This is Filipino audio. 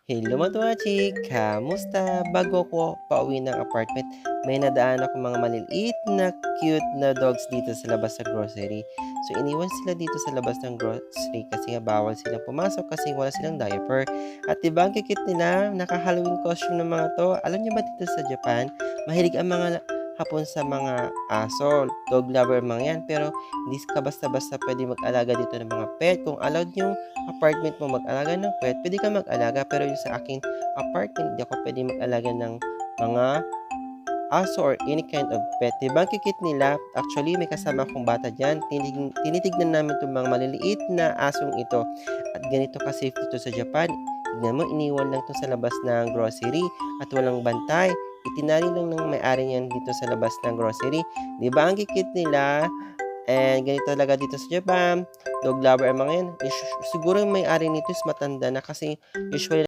Hello mga chik, kamusta? Bago ako pauwi ng apartment, may nadaan ako mga maliliit na cute na dogs dito sa labas ng grocery. So iniwan sila dito sa labas ng grocery kasi nga bawal silang pumasok kasi wala silang diaper. At diba ang kikit nila, naka-Halloween costume ng mga to. Alam niyo ba dito sa Japan, mahilig ang mga Hapon sa mga aso, dog lover mga yan. Pero hindi ka basta-basta pwede mag-alaga dito ng mga pet. Kung allowed yung apartment mo mag-alaga ng pet, pwede ka mag-alaga. Pero yung sa aking apartment, hindi ako pwede mag-alaga ng mga aso or any kind of pet. Diba ang kikit nila? Actually, may kasama akong bata dyan. Tinitignan namin itong mga maliliit na asong ito. At ganito ka-safe dito sa Japan. Tignan mo, iniwan lang ito sa labas ng grocery at walang bantay. Itinali lang ng may-ari niyan dito sa labas ng grocery. Diba ang kikit nila? And ganito talaga dito sa Japan, dog lover ang mga yan. Siguro yung may-ari nito is matanda na kasi usually